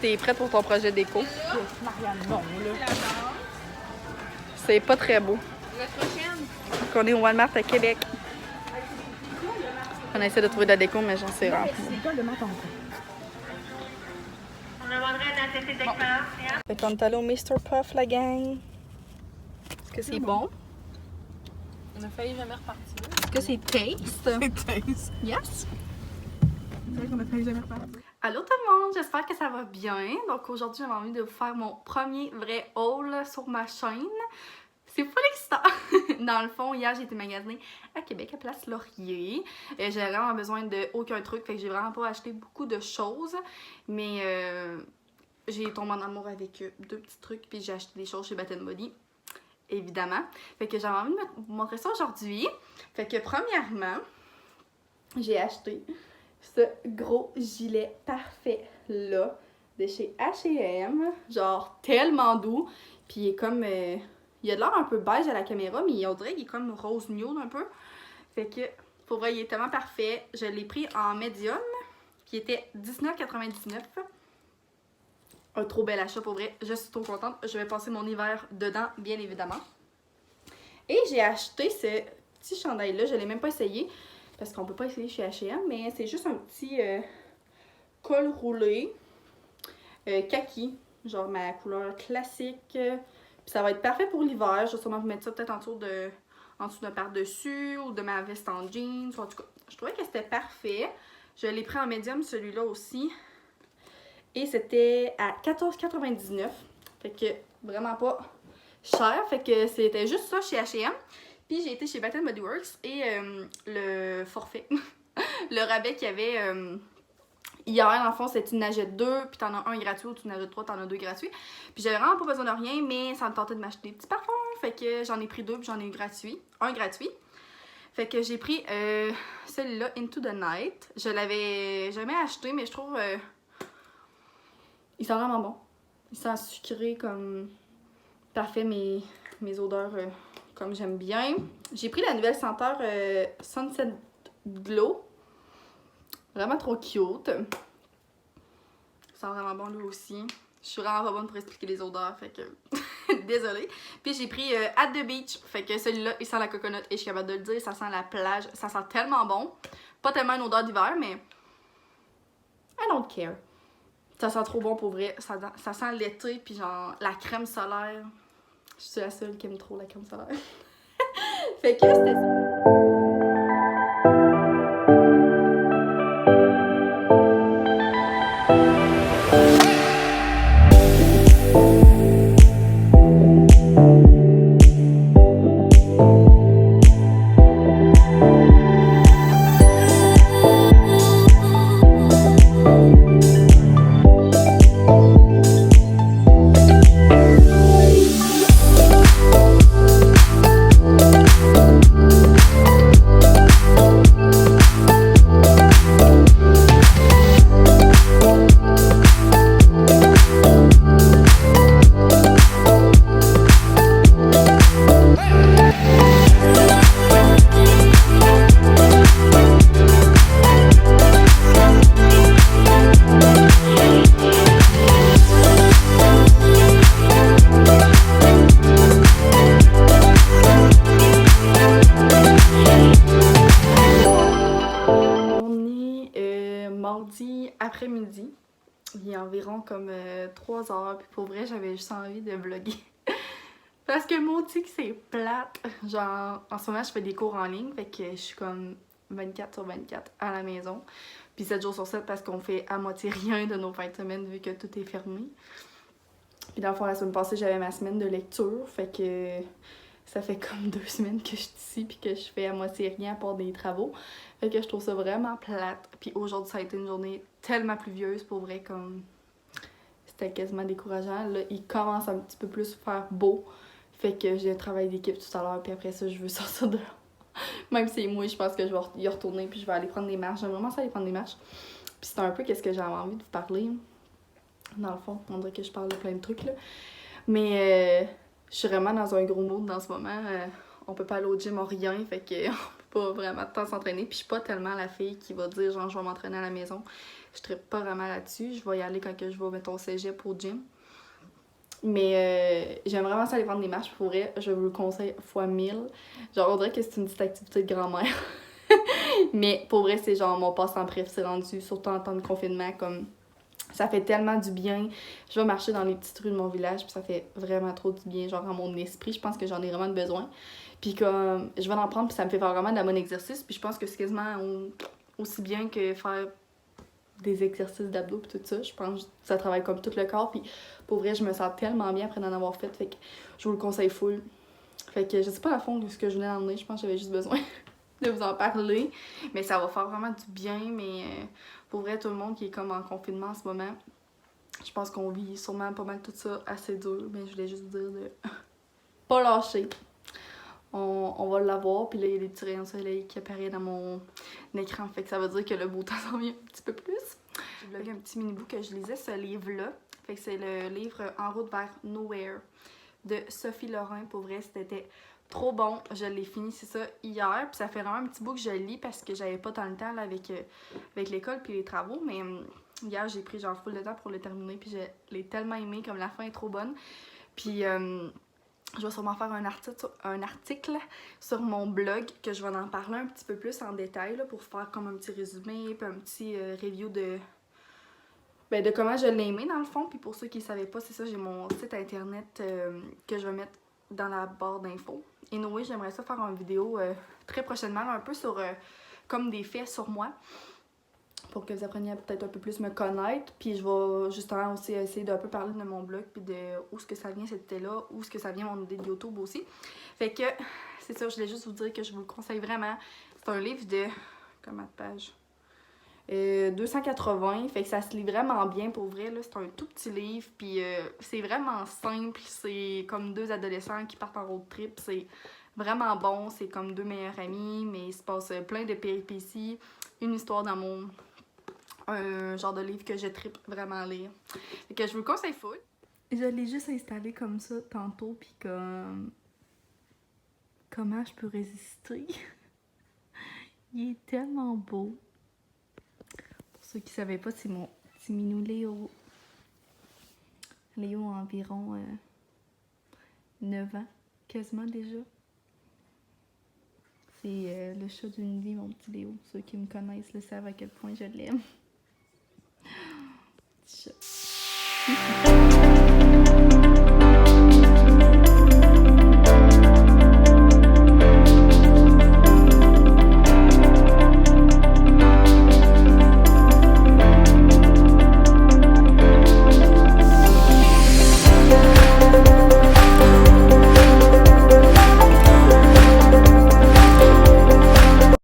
t'es prête pour ton projet déco? Marianne, non, là. C'est pas très beau. La prochaine. On est au Walmart à Québec. On essaie de trouver de la déco, mais j'en sais rien. C'est quoi le menton? On demanderait la tête d'expérience. Fait qu'on est allé au Mr. Puff, la gang. Est-ce que c'est bon? On a failli jamais repartir. Est-ce que c'est taste? C'est taste. Yes! C'est vrai qu'on a failli jamais repartir. Allô tout le monde, j'espère que ça va bien. Donc aujourd'hui, j'avais envie de vous faire mon premier vrai haul sur ma chaîne. C'est pas excitant! Dans le fond, hier, j'ai été magasiner à Québec, à Place Laurier. J'avais vraiment besoin de aucun truc, fait que j'ai vraiment pas acheté beaucoup de choses. Mais j'ai tombé en amour avec deux petits trucs, puis j'ai acheté des choses chez Bath & Body, évidemment. Fait que j'avais envie de vous montrer ça aujourd'hui. Fait que premièrement, j'ai acheté ce gros gilet parfait là de chez H&M, genre tellement doux, puis il est comme il a l'air un peu beige à la caméra, mais on dirait qu'il est comme rose nude un peu. Fait que pour vrai, il est tellement parfait. Je l'ai pris en médium, qui était $19,99. Un trop bel achat pour vrai, je suis trop contente. Je vais passer mon hiver dedans, bien évidemment. Et j'ai acheté ce petit chandail là, je l'ai même pas essayé parce qu'on peut pas essayer chez H&M, mais c'est juste un petit col roulé kaki, genre ma couleur classique. Puis ça va être parfait pour l'hiver. Je vais sûrement vous mettre ça peut-être en dessous d'un par-dessus ou de ma veste en jeans. En tout cas, je trouvais que c'était parfait. Je l'ai pris en médium celui-là aussi. Et c'était à $14,99. Fait que vraiment pas cher. Fait que c'était juste ça chez H&M. Puis j'ai été chez Bath & Body Works et le forfait, le rabais qu'il y avait hier, dans le fond, c'est tu en achètes 2, puis t'en as un gratuit, ou tu en achètes 3, t'en as 2 gratuits. Puis j'avais vraiment pas besoin de rien, mais ça me tentait de m'acheter des petits parfums. Fait que j'en ai pris 2, puis j'en ai eu un gratuit. Fait que j'ai pris celui-là, Into the Night. Je l'avais jamais acheté, mais je trouve il sent vraiment bon. Il sent sucré comme parfait mes odeurs comme j'aime bien. J'ai pris la nouvelle senteur Sunset Glow. Vraiment trop cute. Ça sent vraiment bon lui aussi. Je suis vraiment pas bonne pour expliquer les odeurs, fait que désolée. Puis j'ai pris At the Beach, fait que celui-là, il sent la coconut et je suis capable de le dire, ça sent la plage, ça sent tellement bon. Pas tellement une odeur d'hiver, mais I don't care. Ça sent trop bon pour vrai, ça sent l'été, puis genre la crème solaire. Je suis la seule qui aime trop la crème solaire. Fait que c'était ça. Après-midi, il y a environ comme 3 heures, puis pour vrai j'avais juste envie de vlogger parce que maudit que c'est plate. Genre en ce moment je fais des cours en ligne, fait que je suis comme 24/24 à la maison, puis 7 jours sur 7 parce qu'on fait à moitié rien de nos fins de semaine vu que tout est fermé. Puis dans le fond la semaine passée j'avais ma semaine de lecture, fait que ça fait comme 2 semaines que je suis ici puis que je fais à moitié rien à part des travaux. Fait que je trouve ça vraiment plate. Puis aujourd'hui, ça a été une journée tellement pluvieuse, pour vrai, comme c'était quasiment décourageant. Là, il commence un petit peu plus à faire beau. Fait que j'ai un travail d'équipe tout à l'heure, puis après ça, je veux sortir dehors. Même si c'est moi, je pense que je vais y retourner, puis je vais aller prendre des marches. J'aime vraiment ça aller prendre des marches. Puis c'est un peu qu'est-ce que j'avais envie de vous parler. Dans le fond, on dirait que je parle de plein de trucs, là. Mais je suis vraiment dans un gros mood dans ce moment. On peut pas aller au gym en rien, fait que on peut pas vraiment de temps à s'entraîner. Puis je suis pas tellement la fille qui va dire genre je vais m'entraîner à la maison. Je trippe pas vraiment là-dessus. Je vais y aller quand que je vais, mettons, au cégep au gym. Mais j'aime vraiment ça aller prendre des marches pour vrai. Je vous le conseille fois 1000. Genre, on dirait que c'est une petite activité de grand-mère. Mais pour vrai, c'est genre mon passe-temps préféré rendu, surtout en temps de confinement. Comme ça fait tellement du bien. Je vais marcher dans les petites rues de mon village, puis ça fait vraiment trop du bien, genre à mon esprit. Je pense que j'en ai vraiment besoin. Puis comme je vais en prendre, puis ça me fait faire vraiment de la bonne exercice. Puis je pense que c'est quasiment aussi bien que faire des exercices d'abdos puis tout ça. Je pense que ça travaille comme tout le corps. Puis pour vrai, je me sens tellement bien après d'en avoir fait. Fait que je vous le conseille full. Fait que je sais pas à fond de ce que je voulais emmener. Je pense que j'avais juste besoin de vous en parler. Mais ça va faire vraiment du bien. Mais pour vrai, tout le monde qui est comme en confinement en ce moment, je pense qu'on vit sûrement pas mal tout ça assez dur. Mais je voulais juste dire de pas lâcher. On va l'avoir, puis là il y a des petits rayons de soleil qui apparaissent dans mon écran, fait que ça veut dire que le beau temps s'en vient un petit peu plus. J'ai vlogué un petit mini bout que je lisais ce livre-là, fait que c'est le livre En route vers Nowhere de Sophie Lorrain. Pour vrai, c'était trop bon, je l'ai fini, c'est ça, hier, puis ça fait vraiment un petit bout que je lis parce que j'avais pas tant le temps là, avec l'école puis les travaux, mais hier j'ai pris genre full de temps pour le terminer, puis je l'ai tellement aimé, comme la fin est trop bonne, puis je vais sûrement faire un article sur mon blog que je vais en parler un petit peu plus en détail là, pour faire comme un petit résumé puis un petit review de comment je l'ai aimé dans le fond. Puis pour ceux qui ne savaient pas, c'est ça, j'ai mon site internet que je vais mettre dans la barre d'infos. Et anyway, j'aimerais ça faire une vidéo très prochainement, là, un peu sur comme des faits sur moi, pour que vous appreniez à peut-être un peu plus me connaître. Puis je vais justement aussi essayer d'un peu parler de mon blog, puis de où est-ce que ça vient cette idée-là, où est-ce que ça vient mon idée de YouTube aussi. Fait que, c'est ça, je voulais juste vous dire que je vous le conseille vraiment. C'est un livre de, combien de pages? 280, fait que ça se lit vraiment bien pour vrai, là. C'est un tout petit livre, puis c'est vraiment simple. C'est comme deux adolescents qui partent en road trip. C'est vraiment bon, c'est comme deux meilleurs amis, mais il se passe plein de péripéties. Une histoire d'amour. Un genre de livre que je trippe vraiment à lire. Fait que je vous le conseille full. Je l'ai juste installé comme ça tantôt, puis comme... Comment je peux résister? Il est tellement beau. Pour ceux qui ne savaient pas, c'est mon petit minou Léo. Léo a environ 9 ans, quasiment déjà. C'est le chat d'une vie, mon petit Léo. Ceux qui me connaissent le savent à quel point je l'aime. Petit chat.